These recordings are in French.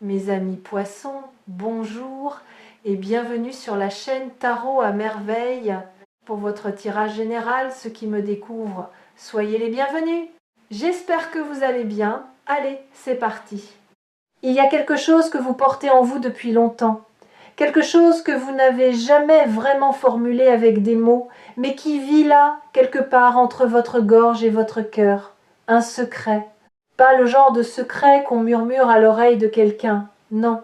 Mes amis poissons, bonjour et bienvenue sur la chaîne Tarot à merveille. Pour votre tirage général, ceux qui me découvrent, soyez les bienvenus. J'espère que vous allez bien. Allez, c'est parti. Il y a quelque chose que vous portez en vous depuis longtemps. Quelque chose que vous n'avez jamais vraiment formulé avec des mots, mais qui vit là, quelque part entre votre gorge et votre cœur. Un secret. Pas le genre de secret qu'on murmure à l'oreille de quelqu'un, non.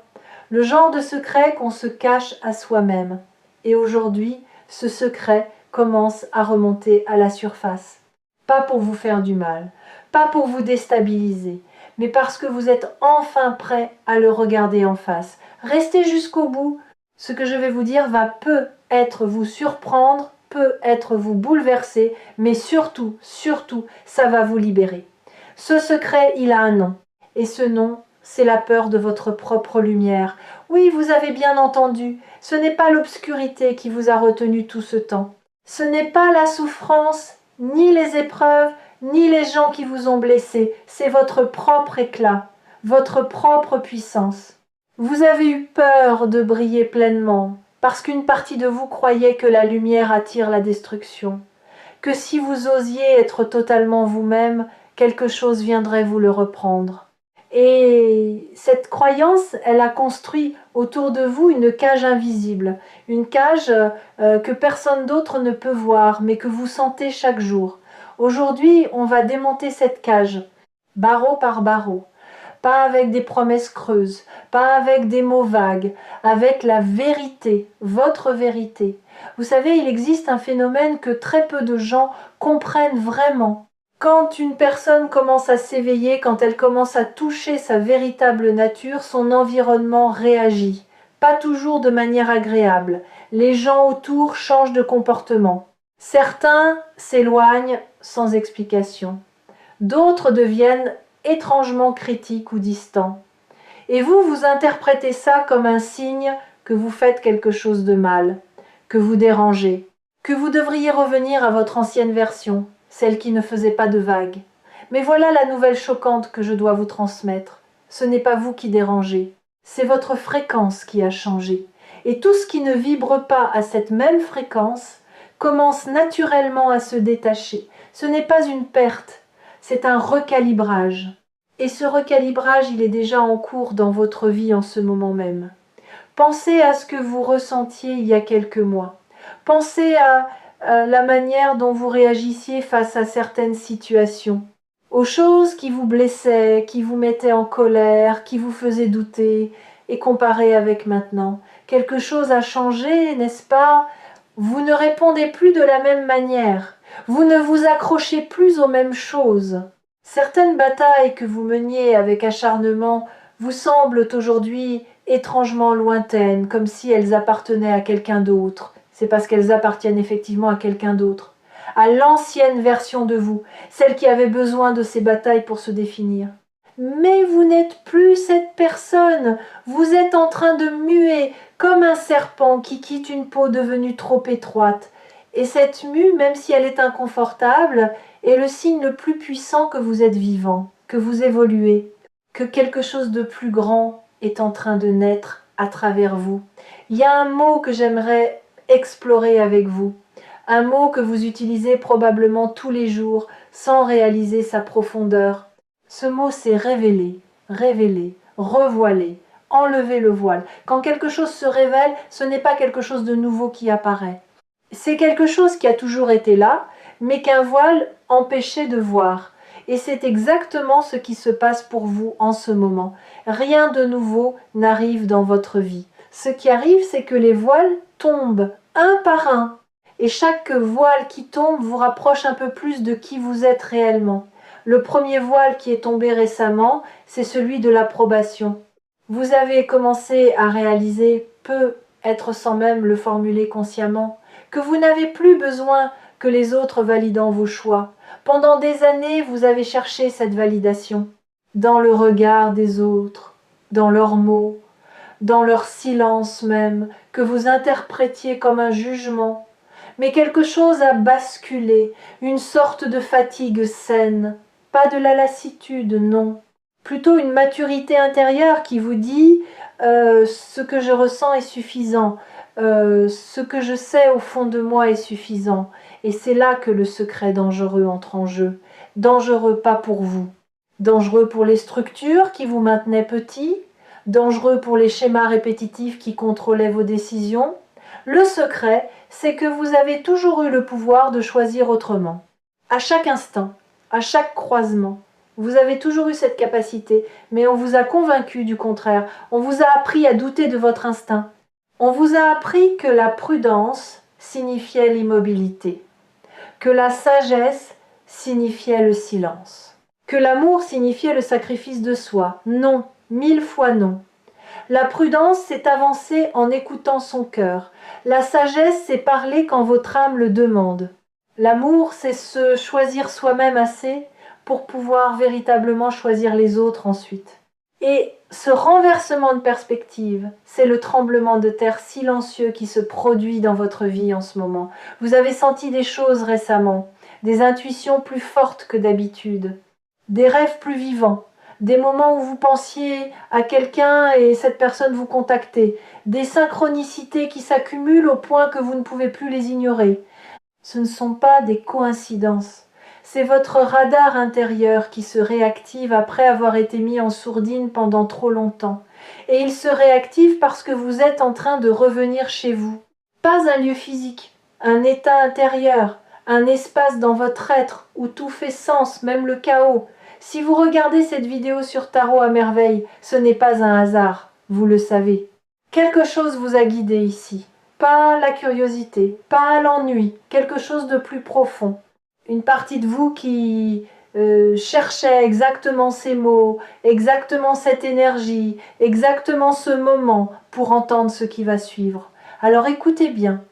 Le genre de secret qu'on se cache à soi-même. Et aujourd'hui, ce secret commence à remonter à la surface. Pas pour vous faire du mal, pas pour vous déstabiliser, mais parce que vous êtes enfin prêt à le regarder en face. Restez jusqu'au bout. Ce que je vais vous dire va peut-être vous surprendre, peut-être vous bouleverser, mais surtout, ça va vous libérer. Ce secret, il a un nom. Et ce nom, c'est la peur de votre propre lumière. Oui, vous avez bien entendu, ce n'est pas l'obscurité qui vous a retenu tout ce temps. Ce n'est pas la souffrance, ni les épreuves, ni les gens qui vous ont blessé. C'est votre propre éclat, votre propre puissance. Vous avez eu peur de briller pleinement, parce qu'une partie de vous croyait que la lumière attire la destruction, que si vous osiez être totalement vous-même, quelque chose viendrait vous le reprendre. Et cette croyance, elle a construit autour de vous une cage invisible, une cage que personne d'autre ne peut voir, mais que vous sentez chaque jour. Aujourd'hui, on va démonter cette cage, barreau par barreau, pas avec des promesses creuses, pas avec des mots vagues, avec la vérité, votre vérité. Vous savez, il existe un phénomène que très peu de gens comprennent vraiment. Quand une personne commence à s'éveiller, quand elle commence à toucher sa véritable nature, son environnement réagit. Pas toujours de manière agréable. Les gens autour changent de comportement. Certains s'éloignent sans explication. D'autres deviennent étrangement critiques ou distants. Et vous, vous interprétez ça comme un signe que vous faites quelque chose de mal, que vous dérangez, que vous devriez revenir à votre ancienne version, celle qui ne faisait pas de vagues. Mais voilà la nouvelle choquante que je dois vous transmettre. Ce n'est pas vous qui dérangez, c'est votre fréquence qui a changé. Et tout ce qui ne vibre pas à cette même fréquence commence naturellement à se détacher. Ce n'est pas une perte, c'est un recalibrage. Et ce recalibrage, il est déjà en cours dans votre vie en ce moment même. Pensez à ce que vous ressentiez il y a quelques mois. Pensez à la manière dont vous réagissiez face à certaines situations, aux choses qui vous blessaient, qui vous mettaient en colère, qui vous faisaient douter, et comparez avec maintenant. Quelque chose a changé, n'est-ce pas? Vous ne répondez plus de la même manière. Vous ne vous accrochez plus aux mêmes choses. Certaines batailles que vous meniez avec acharnement vous semblent aujourd'hui étrangement lointaines, comme si elles appartenaient à quelqu'un d'autre. C'est parce qu'elles appartiennent effectivement à quelqu'un d'autre, à l'ancienne version de vous, celle qui avait besoin de ces batailles pour se définir. Mais vous n'êtes plus cette personne, vous êtes en train de muer comme un serpent qui quitte une peau devenue trop étroite. Et cette mue, même si elle est inconfortable, est le signe le plus puissant que vous êtes vivant, que vous évoluez, que quelque chose de plus grand est en train de naître à travers vous. Il y a un mot que j'aimerais explorer avec vous, un mot que vous utilisez probablement tous les jours sans réaliser sa profondeur. Ce mot, c'est révéler, révéler, revoiler, enlever le voile. Quand quelque chose se révèle, ce n'est pas quelque chose de nouveau qui apparaît. C'est quelque chose qui a toujours été là, mais qu'un voile empêchait de voir. Et c'est exactement ce qui se passe pour vous en ce moment. Rien de nouveau n'arrive dans votre vie. Ce qui arrive, c'est que les voiles tombent un par un. Et chaque voile qui tombe vous rapproche un peu plus de qui vous êtes réellement. Le premier voile qui est tombé récemment, c'est celui de l'approbation. Vous avez commencé à réaliser, peut être sans même le formuler consciemment, que vous n'avez plus besoin que les autres valident vos choix. Pendant des années, vous avez cherché cette validation, dans le regard des autres, dans leurs mots, dans leur silence même, que vous interprétiez comme un jugement. Mais quelque chose a basculé, une sorte de fatigue saine, pas de la lassitude, non, plutôt une maturité intérieure qui vous dit ce que je ressens est suffisant, ce que je sais au fond de moi est suffisant. Et c'est là que le secret dangereux entre en jeu. Dangereux pas pour vous, dangereux pour les structures qui vous maintenaient petits, dangereux pour les schémas répétitifs qui contrôlaient vos décisions. Le secret, c'est que vous avez toujours eu le pouvoir de choisir autrement. À chaque instant, à chaque croisement, vous avez toujours eu cette capacité, mais on vous a convaincu du contraire. On vous a appris à douter de votre instinct. On vous a appris que la prudence signifiait l'immobilité, que la sagesse signifiait le silence, que l'amour signifiait le sacrifice de soi. Non, 1000 fois non. La prudence, c'est avancer en écoutant son cœur. La sagesse, c'est parler quand votre âme le demande. L'amour, c'est se choisir soi-même assez pour pouvoir véritablement choisir les autres ensuite. Et ce renversement de perspective, c'est le tremblement de terre silencieux qui se produit dans votre vie en ce moment. Vous avez senti des choses récemment, des intuitions plus fortes que d'habitude, des rêves plus vivants, des moments où vous pensiez à quelqu'un et cette personne vous contactait, des synchronicités qui s'accumulent au point que vous ne pouvez plus les ignorer. Ce ne sont pas des coïncidences. C'est votre radar intérieur qui se réactive après avoir été mis en sourdine pendant trop longtemps. Et il se réactive parce que vous êtes en train de revenir chez vous. Pas un lieu physique, un état intérieur, un espace dans votre être où tout fait sens, même le chaos. Si vous regardez cette vidéo sur Tarot à merveille, ce n'est pas un hasard, vous le savez. Quelque chose vous a guidé ici. Pas la curiosité, pas l'ennui, quelque chose de plus profond. Une partie de vous qui cherchait exactement ces mots, exactement cette énergie, exactement ce moment pour entendre ce qui va suivre. Alors écoutez bien,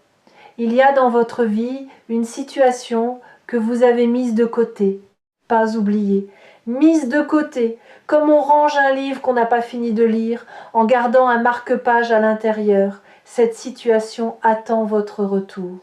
il y a dans votre vie une situation que vous avez mise de côté, pas oubliée, mise de côté, comme on range un livre qu'on n'a pas fini de lire en gardant un marque-page à l'intérieur. Cette situation attend votre retour.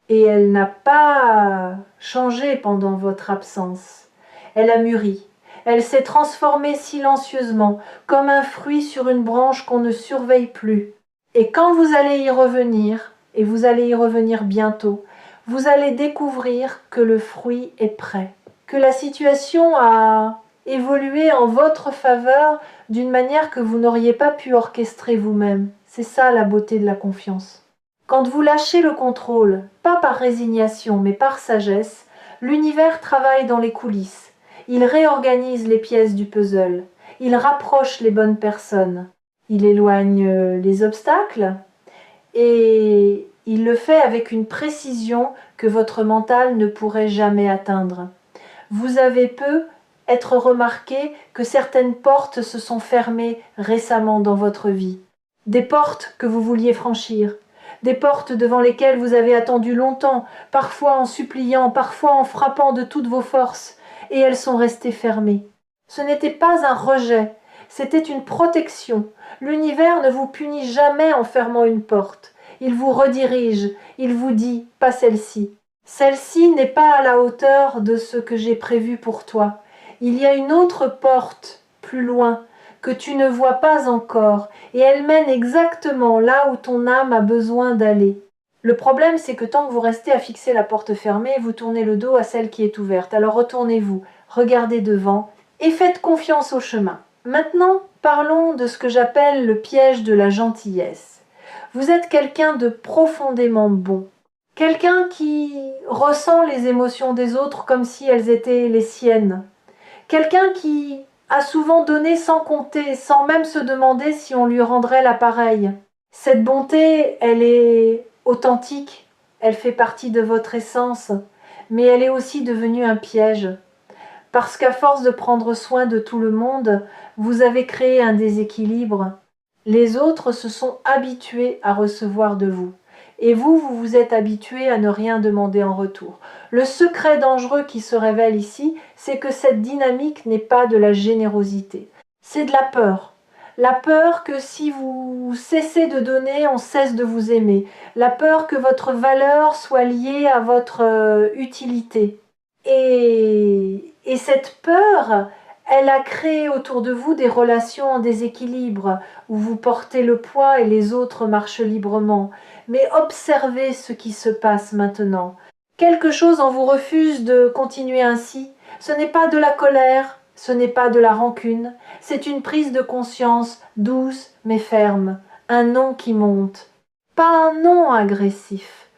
Et elle n'a pas changé pendant votre absence. Elle a mûri. Elle s'est transformée silencieusement, comme un fruit sur une branche qu'on ne surveille plus. Et quand vous allez y revenir, et vous allez y revenir bientôt, vous allez découvrir que le fruit est prêt, que la situation a évolué en votre faveur d'une manière que vous n'auriez pas pu orchestrer vous-même. C'est ça la beauté de la confiance. Quand vous lâchez le contrôle, pas par résignation mais par sagesse, l'univers travaille dans les coulisses. Il réorganise les pièces du puzzle. Il rapproche les bonnes personnes. Il éloigne les obstacles et il le fait avec une précision que votre mental ne pourrait jamais atteindre. Vous avez peu être remarqué que certaines portes se sont fermées récemment dans votre vie. Des portes que vous vouliez franchir. Des portes devant lesquelles vous avez attendu longtemps, parfois en suppliant, parfois en frappant de toutes vos forces, et elles sont restées fermées. Ce n'était pas un rejet, c'était une protection. L'univers ne vous punit jamais en fermant une porte. Il vous redirige, il vous dit « pas celle-ci ». Celle-ci n'est pas à la hauteur de ce que j'ai prévu pour toi. Il y a une autre porte, plus loin, que tu ne vois pas encore, et elle mène exactement là où ton âme a besoin d'aller. Le problème, c'est que tant que vous restez à fixer la porte fermée, vous tournez le dos à celle qui est ouverte. Alors retournez-vous, regardez devant, et faites confiance au chemin. Maintenant, parlons de ce que j'appelle le piège de la gentillesse. Vous êtes quelqu'un de profondément bon. Quelqu'un qui ressent les émotions des autres comme si elles étaient les siennes. Quelqu'un qui a souvent donné sans compter, sans même se demander si on lui rendrait l'appareil. Cette bonté, elle est authentique, elle fait partie de votre essence, mais elle est aussi devenue un piège. Parce qu'à force de prendre soin de tout le monde, vous avez créé un déséquilibre. Les autres se sont habitués à recevoir de vous. Et vous vous êtes habitué à ne rien demander en retour. Le secret dangereux qui se révèle ici, c'est que cette dynamique n'est pas de la générosité. C'est de la peur. La peur que si vous cessez de donner, on cesse de vous aimer. La peur que votre valeur soit liée à votre utilité. Et cette peur, Elle a créé autour de vous des relations en déséquilibre, où vous portez le poids et les autres marchent librement. Mais observez ce qui se passe maintenant. Quelque chose en vous refuse de continuer ainsi. Ce n'est pas de la colère, ce n'est pas de la rancune, c'est une prise de conscience douce mais ferme, un non qui monte. Pas un non agressif,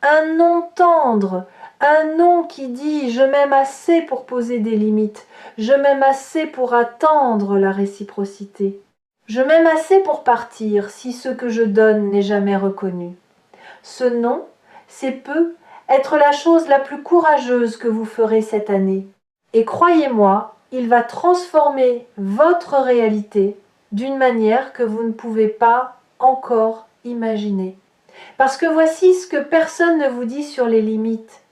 un non tendre, un non qui dit « je m'aime assez pour poser des limites, je m'aime assez pour attendre la réciprocité, je m'aime assez pour partir si ce que je donne n'est jamais reconnu ». Ce non, c'est peut être la chose la plus courageuse que vous ferez cette année. Et croyez-moi, il va transformer votre réalité d'une manière que vous ne pouvez pas encore imaginer. Parce que voici ce que personne ne vous dit sur les limites.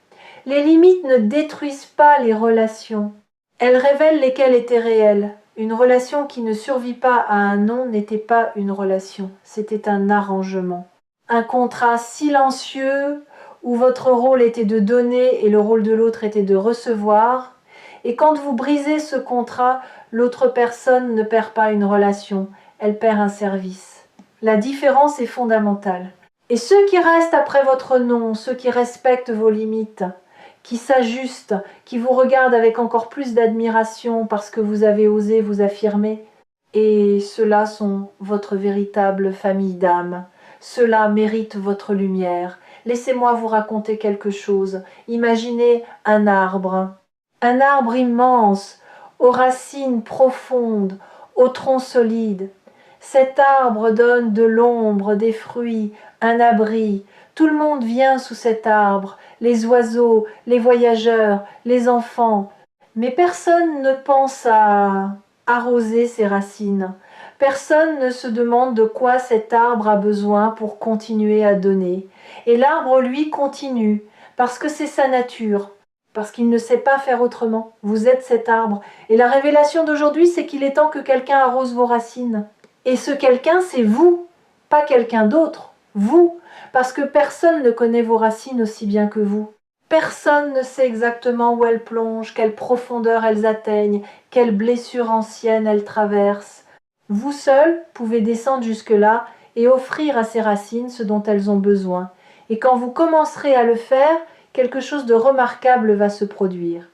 Les limites ne détruisent pas les relations. Elles révèlent lesquelles étaient réelles. Une relation qui ne survit pas à un non n'était pas une relation, c'était un arrangement. Un contrat silencieux où votre rôle était de donner et le rôle de l'autre était de recevoir. Et quand vous brisez ce contrat, l'autre personne ne perd pas une relation, elle perd un service. La différence est fondamentale. Et ceux qui restent après votre non, ceux qui respectent vos limites, qui s'ajustent, qui vous regardent avec encore plus d'admiration parce que vous avez osé vous affirmer, et ceux-là sont votre véritable famille d'âme. Ceux-là méritent votre lumière. Laissez-moi vous raconter quelque chose. Imaginez un arbre immense, aux racines profondes, au tronc solide. Cet arbre donne de l'ombre, des fruits, un abri. Tout le monde vient sous cet arbre, les oiseaux, les voyageurs, les enfants. Mais personne ne pense à arroser ses racines. Personne ne se demande de quoi cet arbre a besoin pour continuer à donner. Et l'arbre, lui, continue, parce que c'est sa nature, parce qu'il ne sait pas faire autrement. Vous êtes cet arbre. Et la révélation d'aujourd'hui, c'est qu'il est temps que quelqu'un arrose vos racines. Et ce quelqu'un, c'est vous, pas quelqu'un d'autre, vous, parce que personne ne connaît vos racines aussi bien que vous. Personne ne sait exactement où elles plongent, quelle profondeur elles atteignent, quelles blessures anciennes elles traversent. Vous seul pouvez descendre jusque-là et offrir à ces racines ce dont elles ont besoin. Et quand vous commencerez à le faire, quelque chose de remarquable va se produire.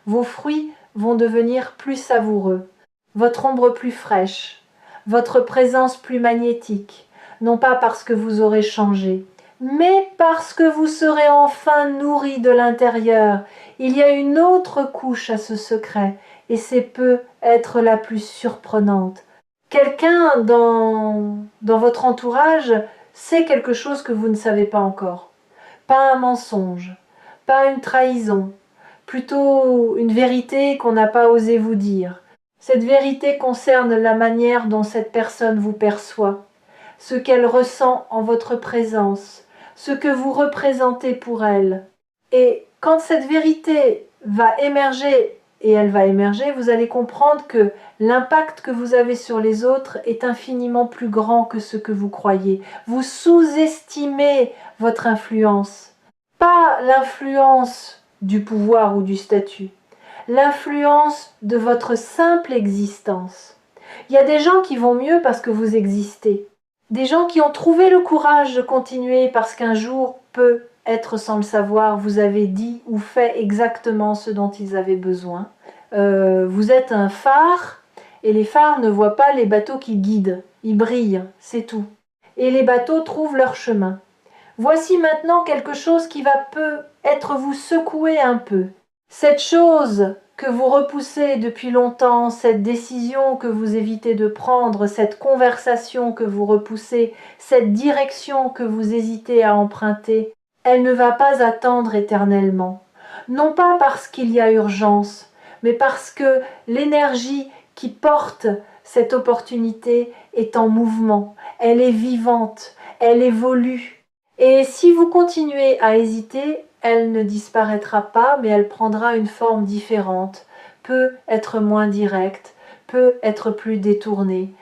Vos fruits vont devenir plus savoureux, votre ombre plus fraîche, votre présence plus magnétique, non pas parce que vous aurez changé, mais parce que vous serez enfin nourri de l'intérieur. Il y a une autre couche à ce secret, et c'est peut être la plus surprenante. Quelqu'un dans votre entourage sait quelque chose que vous ne savez pas encore. Pas un mensonge, pas une trahison, plutôt une vérité qu'on n'a pas osé vous dire. Cette vérité concerne la manière dont cette personne vous perçoit, ce qu'elle ressent en votre présence, ce que vous représentez pour elle. Et quand cette vérité va émerger, et elle va émerger, vous allez comprendre que l'impact que vous avez sur les autres est infiniment plus grand que ce que vous croyez. Vous sous-estimez votre influence. Pas l'influence du pouvoir ou du statut, l'influence de votre simple existence. Il y a des gens qui vont mieux parce que vous existez. Des gens qui ont trouvé le courage de continuer parce qu'un jour, peut-être sans le savoir, vous avez dit ou fait exactement ce dont ils avaient besoin. Vous êtes un phare et les phares ne voient pas les bateaux qui guident. Ils brillent, c'est tout. Et les bateaux trouvent leur chemin. Voici maintenant quelque chose qui va peut-être vous secouer un peu. Cette chose que vous repoussez depuis longtemps, cette décision que vous évitez de prendre, cette conversation que vous repoussez, cette direction que vous hésitez à emprunter, elle ne va pas attendre éternellement. Non pas parce qu'il y a urgence, mais parce que l'énergie qui porte cette opportunité est en mouvement, elle est vivante, elle évolue. Et si vous continuez à hésiter, elle ne disparaîtra pas, mais elle prendra une forme différente, peut être moins directe, peut être plus détournée.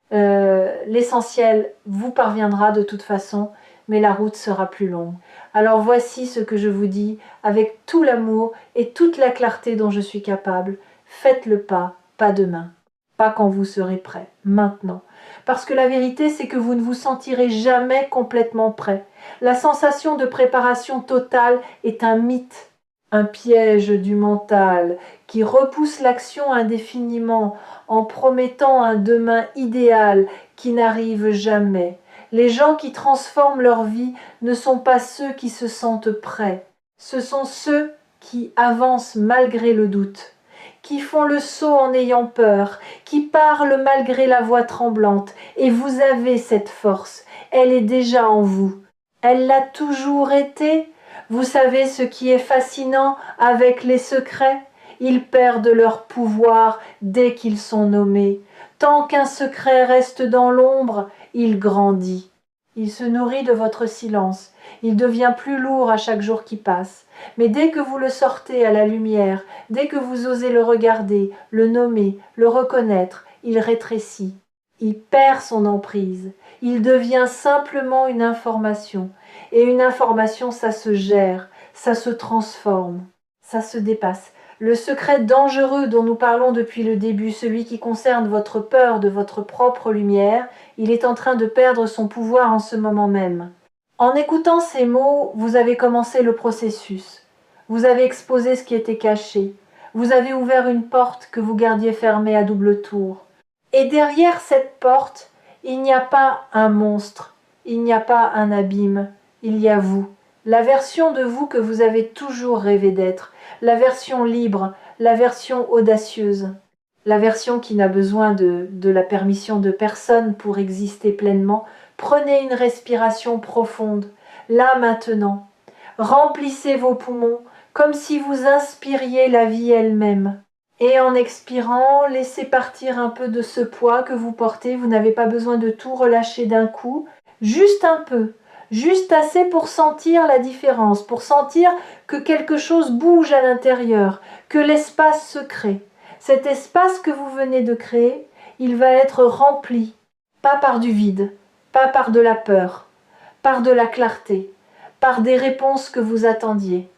L'essentiel vous parviendra de toute façon, mais la route sera plus longue. Alors voici ce que je vous dis avec tout l'amour et toute la clarté dont je suis capable. Faites le pas pas demain, pas quand vous serez prêt, maintenant. Parce que la vérité, c'est que vous ne vous sentirez jamais complètement prêt. La sensation de préparation totale est un mythe, un piège du mental qui repousse l'action indéfiniment en promettant un demain idéal qui n'arrive jamais. Les gens qui transforment leur vie ne sont pas ceux qui se sentent prêts, ce sont ceux qui avancent malgré le doute, qui font le saut en ayant peur, qui parlent malgré la voix tremblante. Et vous avez cette force, elle est déjà en vous. Elle l'a toujours été. Vous savez ce qui est fascinant avec les secrets? Ils perdent leur pouvoir dès qu'ils sont nommés. Tant qu'un secret reste dans l'ombre, il grandit. Il se nourrit de votre silence. Il devient plus lourd à chaque jour qui passe. Mais dès que vous le sortez à la lumière, dès que vous osez le regarder, le nommer, le reconnaître, il rétrécit. Il perd son emprise. Il devient simplement une information. Et une information, ça se gère, ça se transforme, ça se dépasse. Le secret dangereux dont nous parlons depuis le début, celui qui concerne votre peur de votre propre lumière, il est en train de perdre son pouvoir en ce moment même. En écoutant ces mots, vous avez commencé le processus. Vous avez exposé ce qui était caché. Vous avez ouvert une porte que vous gardiez fermée à double tour. Et derrière cette porte, il n'y a pas un monstre, il n'y a pas un abîme, il y a vous. La version de vous que vous avez toujours rêvé d'être, la version libre, la version audacieuse, la version qui n'a besoin de la permission de personne pour exister pleinement. Prenez une respiration profonde, là maintenant. Remplissez vos poumons comme si vous inspiriez la vie elle-même. Et en expirant, laissez partir un peu de ce poids que vous portez. Vous n'avez pas besoin de tout relâcher d'un coup, juste un peu. Juste assez pour sentir la différence, pour sentir que quelque chose bouge à l'intérieur, que l'espace se crée. Cet espace que vous venez de créer, il va être rempli, pas par du vide, pas par de la peur, par de la clarté, par des réponses que vous attendiez,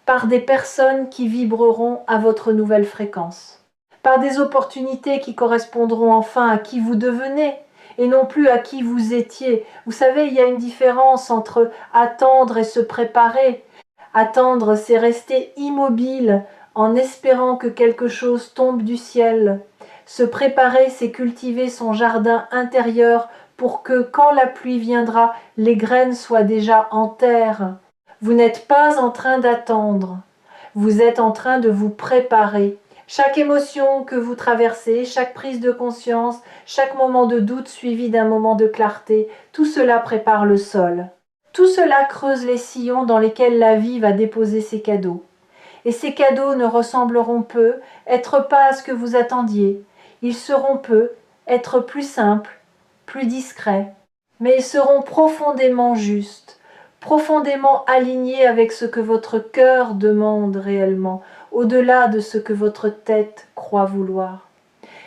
par des personnes qui vibreront à votre nouvelle fréquence, par des opportunités qui correspondront enfin à qui vous devenez, et non plus à qui vous étiez. Vous savez, il y a une différence entre attendre et se préparer. Attendre, c'est rester immobile en espérant que quelque chose tombe du ciel. Se préparer, c'est cultiver son jardin intérieur pour que, quand la pluie viendra, les graines soient déjà en terre. Vous n'êtes pas en train d'attendre. Vous êtes en train de vous préparer. Chaque émotion que vous traversez, chaque prise de conscience, chaque moment de doute suivi d'un moment de clarté, tout cela prépare le sol. Tout cela creuse les sillons dans lesquels la vie va déposer ses cadeaux. Et ces cadeaux ne ressembleront peu, être pas à ce que vous attendiez. Ils seront peu, être plus simples, plus discrets. Mais ils seront profondément justes, profondément alignés avec ce que votre cœur demande réellement, au-delà de ce que votre tête croit vouloir.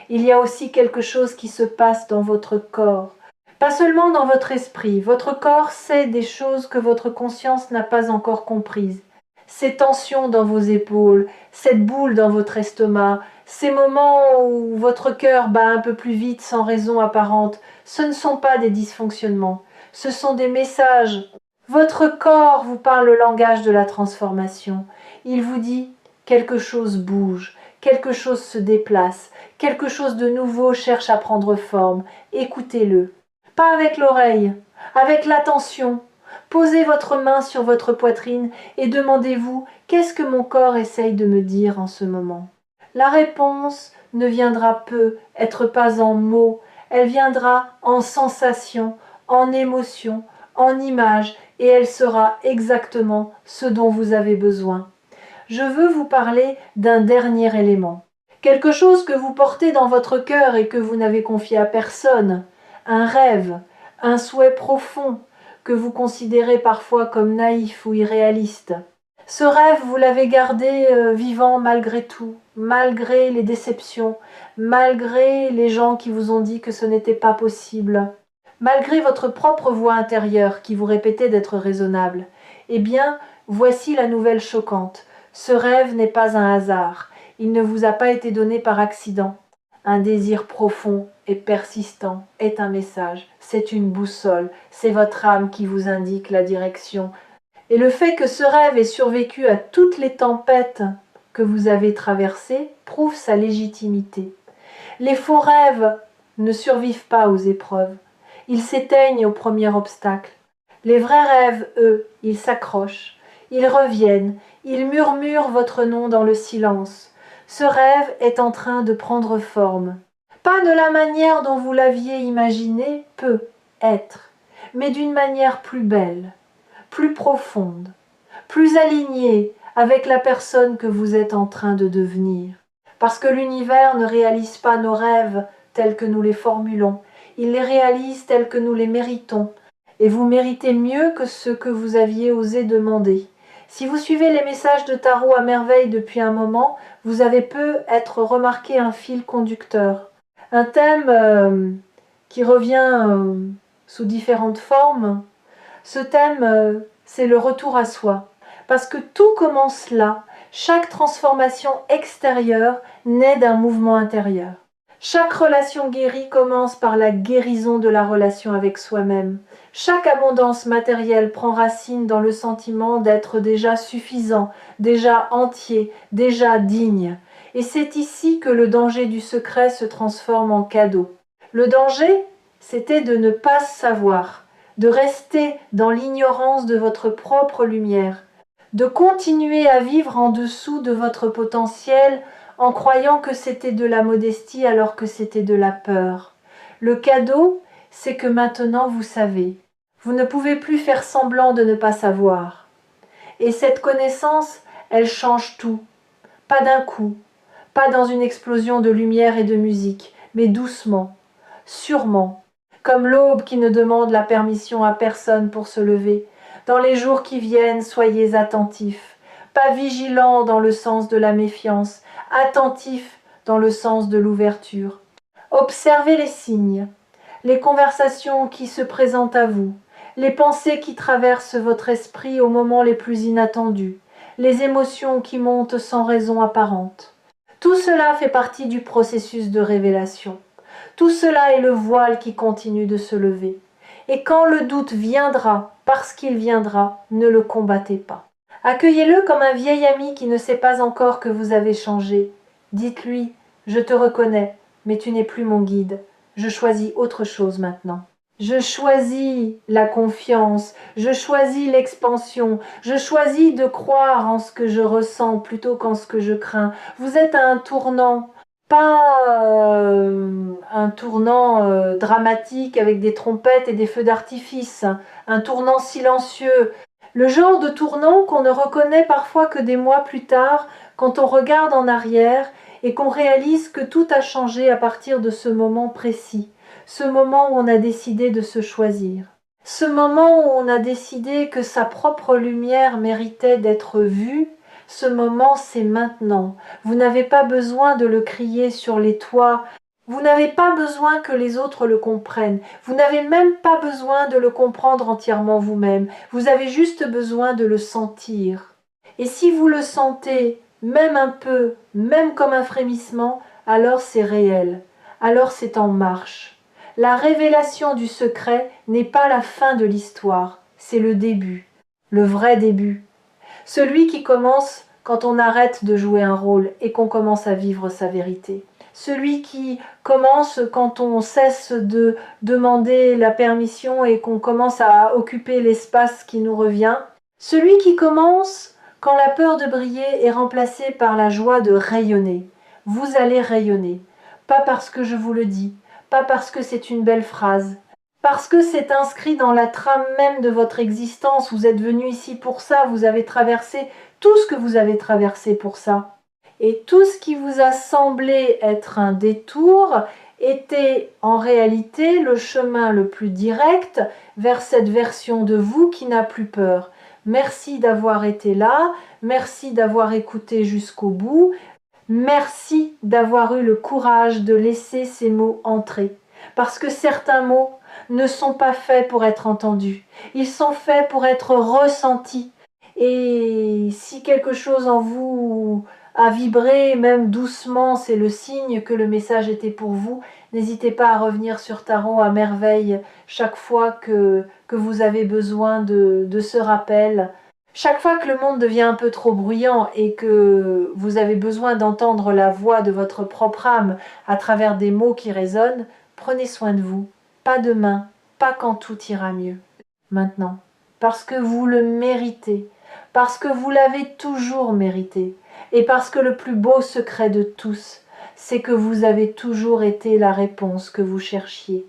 Il y a aussi quelque chose qui se passe dans votre corps, pas seulement dans votre esprit. Votre corps sait des choses que votre conscience n'a pas encore comprises. Ces tensions dans vos épaules, cette boule dans votre estomac, ces moments où votre cœur bat un peu plus vite sans raison apparente, ce ne sont pas des dysfonctionnements, ce sont des messages. Votre corps vous parle le langage de la transformation. Il vous dit quelque chose bouge, quelque chose se déplace, quelque chose de nouveau cherche à prendre forme. Écoutez-le. Pas avec l'oreille, avec l'attention. Posez votre main sur votre poitrine et demandez-vous « Qu'est-ce que mon corps essaye de me dire en ce moment ?» La réponse ne viendra peu, être pas en mots, elle viendra en sensation, en émotion, en image, et elle sera exactement ce dont vous avez besoin. Je veux vous parler d'un dernier élément. Quelque chose que vous portez dans votre cœur et que vous n'avez confié à personne. Un rêve, un souhait profond que vous considérez parfois comme naïf ou irréaliste. Ce rêve, vous l'avez gardé vivant malgré tout, malgré les déceptions, malgré les gens qui vous ont dit que ce n'était pas possible, malgré votre propre voix intérieure qui vous répétait d'être raisonnable. Eh bien, voici la nouvelle choquante. Ce rêve n'est pas un hasard. Il ne vous a pas été donné par accident. Un désir profond et persistant est un message, c'est une boussole, c'est votre âme qui vous indique la direction. Et le fait que ce rêve ait survécu à toutes les tempêtes que vous avez traversées prouve sa légitimité. Les faux rêves ne survivent pas aux épreuves. Ils s'éteignent au premier obstacle. Les vrais rêves, eux, ils s'accrochent, ils reviennent, ils murmurent votre nom dans le silence. Ce rêve est en train de prendre forme. Pas de la manière dont vous l'aviez imaginé, peut être, mais d'une manière plus belle, plus profonde, plus alignée avec la personne que vous êtes en train de devenir. Parce que l'univers ne réalise pas nos rêves tels que nous les formulons, il les réalise tels que nous les méritons. Et vous méritez mieux que ce que vous aviez osé demander. Si vous suivez les messages de tarot à merveille depuis un moment, vous avez peut-être remarqué un fil conducteur. Un thème qui revient sous différentes formes. Ce thème, c'est le retour à soi. Parce que tout commence là. Chaque transformation extérieure naît d'un mouvement intérieur. Chaque relation guérie commence par la guérison de la relation avec soi-même. Chaque abondance matérielle prend racine dans le sentiment d'être déjà suffisant, déjà entier, déjà digne. Et c'est ici que le danger du secret se transforme en cadeau. Le danger, c'était de ne pas savoir, de rester dans l'ignorance de votre propre lumière, de continuer à vivre en dessous de votre potentiel en croyant que c'était de la modestie alors que c'était de la peur. Le cadeau, c'est que maintenant vous savez. Vous ne pouvez plus faire semblant de ne pas savoir. Et cette connaissance, elle change tout. Pas d'un coup, pas dans une explosion de lumière et de musique, mais doucement, sûrement, comme l'aube qui ne demande la permission à personne pour se lever. Dans les jours qui viennent, soyez attentifs, pas vigilants dans le sens de la méfiance, attentifs dans le sens de l'ouverture. Observez les signes, les conversations qui se présentent à vous, les pensées qui traversent votre esprit aux moments les plus inattendus, les émotions qui montent sans raison apparente. Tout cela fait partie du processus de révélation. Tout cela est le voile qui continue de se lever. Et quand le doute viendra, parce qu'il viendra, ne le combattez pas. Accueillez-le comme un vieil ami qui ne sait pas encore que vous avez changé. Dites-lui, je te reconnais, mais tu n'es plus mon guide. Je choisis autre chose maintenant. Je choisis la confiance, je choisis l'expansion, je choisis de croire en ce que je ressens plutôt qu'en ce que je crains. Vous êtes à un tournant, pas un tournant dramatique avec des trompettes et des feux d'artifice, un tournant silencieux. Le genre de tournant qu'on ne reconnaît parfois que des mois plus tard, quand on regarde en arrière et qu'on réalise que tout a changé à partir de ce moment précis. Ce moment où on a décidé de se choisir. Ce moment où on a décidé que sa propre lumière méritait d'être vue, ce moment c'est maintenant. Vous n'avez pas besoin de le crier sur les toits. Vous n'avez pas besoin que les autres le comprennent. Vous n'avez même pas besoin de le comprendre entièrement vous-même. Vous avez juste besoin de le sentir. Et si vous le sentez, même un peu, même comme un frémissement, alors c'est réel. Alors c'est en marche. La révélation du secret n'est pas la fin de l'histoire, c'est le début, le vrai début. Celui qui commence quand on arrête de jouer un rôle et qu'on commence à vivre sa vérité. Celui qui commence quand on cesse de demander la permission et qu'on commence à occuper l'espace qui nous revient. Celui qui commence quand la peur de briller est remplacée par la joie de rayonner. Vous allez rayonner, pas parce que je vous le dis, pas parce que c'est une belle phrase, parce que c'est inscrit dans la trame même de votre existence. Vous êtes venu ici pour ça, vous avez traversé tout ce que vous avez traversé pour ça. Et tout ce qui vous a semblé être un détour était en réalité le chemin le plus direct vers cette version de vous qui n'a plus peur. Merci d'avoir été là, merci d'avoir écouté jusqu'au bout. Merci d'avoir eu le courage de laisser ces mots entrer, parce que certains mots ne sont pas faits pour être entendus, ils sont faits pour être ressentis. Et si quelque chose en vous à vibrer, même doucement, c'est le signe que le message était pour vous. N'hésitez pas à revenir sur Tarot à merveille chaque fois que vous avez besoin de ce rappel. Chaque fois que le monde devient un peu trop bruyant et que vous avez besoin d'entendre la voix de votre propre âme à travers des mots qui résonnent, prenez soin de vous. Pas demain, pas quand tout ira mieux. Maintenant, parce que vous le méritez, parce que vous l'avez toujours mérité, et parce que le plus beau secret de tous, c'est que vous avez toujours été la réponse que vous cherchiez.